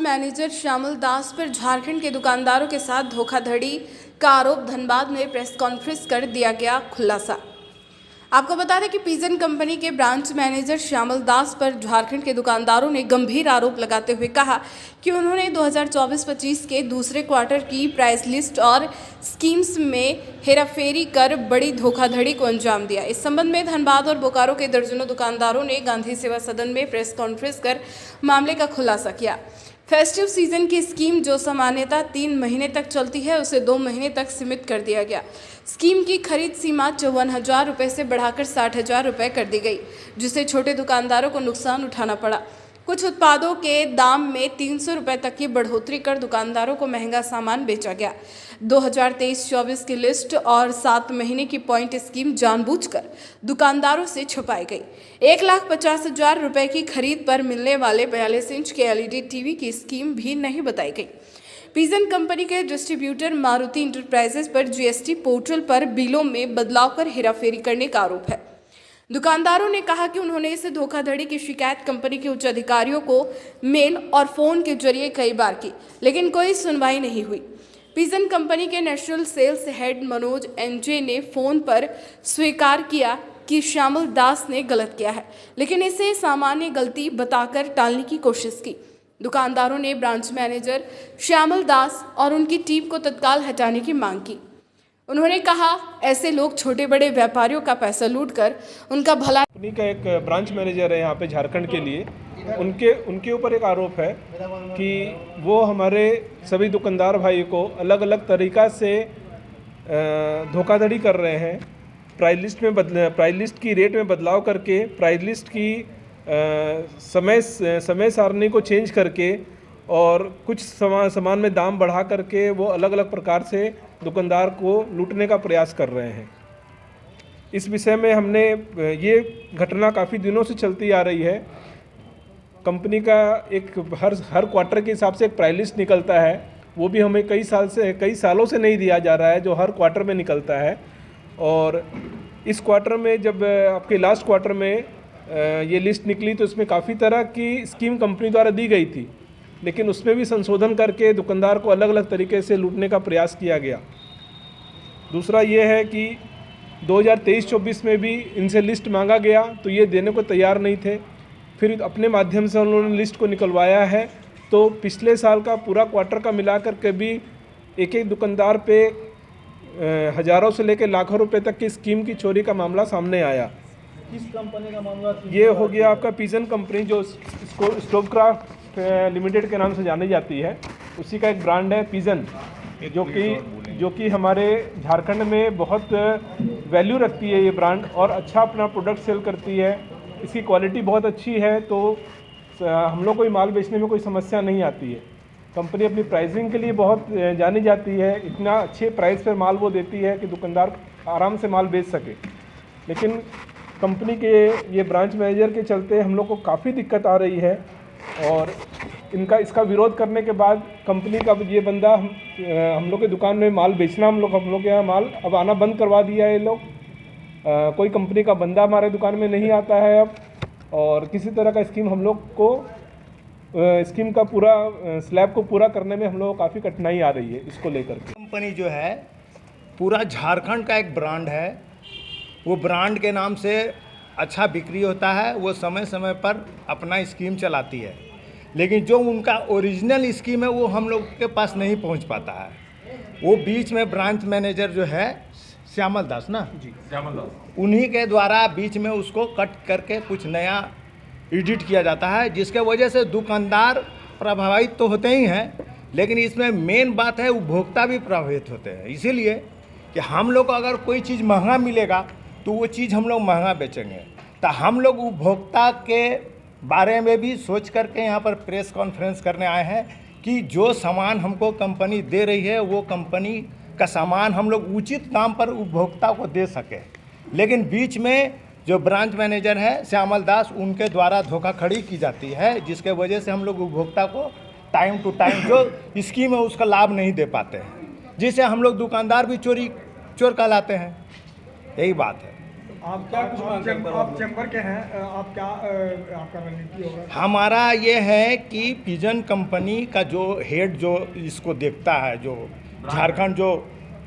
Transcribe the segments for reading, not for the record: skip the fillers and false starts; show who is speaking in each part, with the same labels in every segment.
Speaker 1: Manager Shyamal दास पर झारखंड के दुकानदारों के साथ धोखाधड़ी का आरोप। धनबाद में प्रेस कॉन्फ्रेंस कर दिया गया खुलासा। आपको बता दें कि पिजन कंपनी के ब्रांच मैनेजर श्यामल दास पर झारखंड के दुकानदारों ने गंभीर आरोप लगाते हुए कहा कि उन्होंने 2024-25 के दूसरे क्वार्टर की प्राइस लिस्ट और स्कीम्स में हेराफेरी कर बड़ी धोखाधड़ी को अंजाम दिया। इस संबंध में धनबाद और बोकारो के दर्जनों दुकानदारों ने गांधी सेवा सदन में प्रेस कॉन्फ्रेंस कर मामले का खुलासा किया। फेस्टिव सीजन की स्कीम जो सामान्यतः 3 महीने तक चलती है उसे 2 महीने तक सीमित कर दिया गया। स्कीम की खरीद सीमा 54,000 रुपये से बढ़ाकर 60,000 रुपये कर दी गई, जिससे छोटे दुकानदारों को नुकसान उठाना पड़ा। कुछ उत्पादों के दाम में 300 रुपये तक की बढ़ोतरी कर दुकानदारों को महंगा सामान बेचा गया। 2023-24 की लिस्ट और 7 महीने की पॉइंट स्कीम जानबूझकर दुकानदारों से छुपाई गई। 1,50,000 रुपये की खरीद पर मिलने वाले 42 इंच के LED टीवी की स्कीम भी नहीं बताई गई। पिजन कंपनी के डिस्ट्रीब्यूटर मारुति इंटरप्राइजेज पर GST पोर्टल पर बिलों में बदलाव कर हेराफेरी करने का आरोप है। दुकानदारों ने कहा कि उन्होंने इस धोखाधड़ी की शिकायत कंपनी के उच्च अधिकारियों को मेल और फोन के जरिए कई बार की, लेकिन कोई सुनवाई नहीं हुई। पिजन कंपनी के national sales head Manoj NJ ने फोन पर स्वीकार किया कि श्यामल दास ने गलत किया है, लेकिन इसे सामान्य गलती बताकर टालने की कोशिश की। दुकानदारों ने ब्रांच मैनेजर श्यामल दास और उनकी टीम को तत्काल हटाने की मांग की। उन्होंने कहा, ऐसे लोग छोटे बड़े व्यापारियों का पैसा लूटकर उनका भला।
Speaker 2: कंपनी का एक ब्रांच मैनेजर है यहाँ पे झारखंड के लिए, उनके ऊपर एक आरोप है कि वो हमारे सभी दुकानदार भाई को अलग अलग तरीक़ा से धोखाधड़ी कर रहे हैं। प्राइस लिस्ट की रेट में बदलाव करके, प्राइस लिस्ट की समय सारणी को चेंज करके और कुछ सामान में दाम बढ़ा करके वो अलग अलग प्रकार से दुकानदार को लूटने का प्रयास कर रहे हैं। इस विषय में हमने ये घटना काफ़ी दिनों से चलती आ रही है। कंपनी का एक हर क्वार्टर के हिसाब से एक प्राइस लिस्ट निकलता है, वो भी हमें कई सालों से नहीं दिया जा रहा है, जो हर क्वार्टर में निकलता है। और इस क्वार्टर में जब आपके लास्ट क्वार्टर में ये लिस्ट निकली तो इसमें काफ़ी तरह की स्कीम कंपनी द्वारा दी गई थी, लेकिन उसमें भी संशोधन करके दुकानदार को अलग अलग तरीके से लूटने का प्रयास किया गया। दूसरा ये है कि 2023-24 में भी इनसे लिस्ट मांगा गया तो ये देने को तैयार नहीं थे। फिर अपने माध्यम से उन्होंने लिस्ट को निकलवाया है, तो पिछले साल का पूरा क्वार्टर का मिलाकर के भी एक दुकानदार पे हज़ारों से लेकर लाखों रुपए तक की स्कीम की चोरी का मामला सामने आया।
Speaker 3: किस कंपनी का मामला?
Speaker 2: ये हो गया आपका पिजन कंपनी, जो स्टोवक्राफ्ट लिमिटेड के नाम से जानी जाती है, उसी का एक ब्रांड है पिजन, जो कि हमारे झारखंड में बहुत वैल्यू रखती है ये ब्रांड और अच्छा अपना प्रोडक्ट सेल करती है। इसकी क्वालिटी बहुत अच्छी है, तो हम लोग को माल बेचने में कोई समस्या नहीं आती है। कंपनी अपनी प्राइसिंग के लिए बहुत जानी जाती है, इतना अच्छे प्राइस पर माल वो देती है कि दुकानदार आराम से माल बेच सके। लेकिन कंपनी के ये ब्रांच मैनेजर के चलते हम लोग को काफ़ी दिक्कत आ रही है और इसका विरोध करने के बाद कंपनी का ये बंदा हम लोग के दुकान में माल बेचना, हम लोग के यहाँ माल अब आना बंद करवा दिया है ये लोग। कोई कंपनी का बंदा हमारे दुकान में नहीं आता है अब, और किसी तरह का स्कीम हम लोग को स्कीम का पूरा स्लैब को पूरा करने में हम लोग को काफ़ी कठिनाई आ रही है इसको लेकर के।
Speaker 3: कंपनी जो है पूरा झारखंड का एक ब्रांड है, वो ब्रांड के नाम से अच्छा बिक्री होता है, वो समय समय पर अपना स्कीम चलाती है, लेकिन जो उनका ओरिजिनल स्कीम है वो हम लोग के पास नहीं पहुंच पाता है। वो बीच में ब्रांच मैनेजर जो है श्यामल दास ना जी, श्यामल दास, उन्हीं के द्वारा बीच में उसको कट करके कुछ नया एडिट किया जाता है, जिसके वजह से दुकानदार प्रभावित तो होते ही हैं, लेकिन इसमें मेन बात है उपभोक्ता भी प्रभावित होते हैं। इसीलिए कि हम लोग को अगर कोई चीज़ महंगा मिलेगा तो वो चीज़ हम लोग महंगा बेचेंगे। तो हम लोग उपभोक्ता के बारे में भी सोच करके यहाँ पर प्रेस कॉन्फ्रेंस करने आए हैं कि जो सामान हमको कंपनी दे रही है वो कंपनी का सामान हम लोग उचित दाम पर उपभोक्ता को दे सके। लेकिन बीच में जो ब्रांच मैनेजर है श्यामल दास, उनके द्वारा धोखाधड़ी की जाती है, जिसके वजह से हम लोग उपभोक्ता को टाइम टू टाइम जो स्कीम है उसका लाभ नहीं दे पाते हैं, जिससे हम लोग दुकानदार भी चोर कहलाते हैं। यही बात है।
Speaker 4: आप क्या कुछ आप चैम्बर के हैं, आप क्या आपका रणनीति होगा?
Speaker 3: हमारा ये है कि पिजन कंपनी का जो हेड जो इसको देखता है, जो झारखंड जो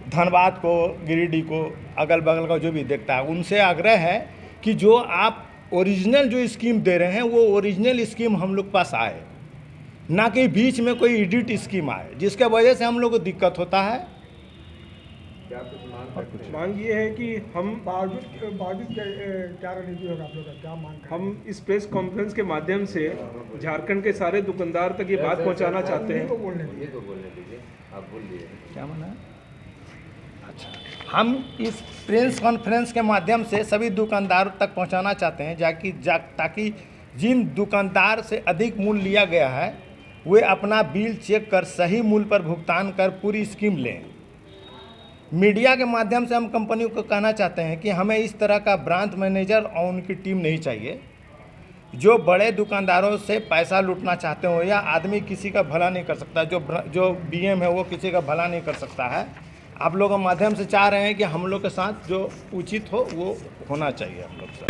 Speaker 3: धनबाद को, गिरिडीह को, अगल बगल का जो भी देखता है, उनसे आग्रह है कि जो आप ओरिजिनल जो स्कीम दे रहे हैं वो ओरिजिनल स्कीम हम लोग पास आए, ना कि बीच में कोई एडिट स्कीम आए, जिसके वजह से हम लोग को दिक्कत होता है।
Speaker 2: मांग ये है कि हम
Speaker 4: बावजूद क्या रणनीति होगा आप लोग का, क्या मांग करें?
Speaker 2: हम इस प्रेस कॉन्फ्रेंस के माध्यम से झारखंड के सारे दुकानदार तक ये बात पहुंचाना चाहते हैं।
Speaker 4: बोलने दीजिए।
Speaker 3: क्या माना? अच्छा, हम इस प्रेस कॉन्फ्रेंस के माध्यम से सभी दुकानदारों तक पहुंचाना चाहते हैं ताकि जिन दुकानदार से अधिक मूल्य लिया गया है वे अपना बिल चेक कर सही मूल्य पर भुगतान कर पूरी स्कीम लें। मीडिया के माध्यम से हम कंपनी को कहना चाहते हैं कि हमें इस तरह का ब्रांच मैनेजर और उनकी टीम नहीं चाहिए जो बड़े दुकानदारों से पैसा लूटना चाहते हो, या आदमी किसी का भला नहीं कर सकता, जो बीएम है वो किसी का भला नहीं कर सकता है। आप लोगों के माध्यम से चाह रहे हैं कि हम लोग के साथ जो उचित हो वो होना चाहिए हम लोग से।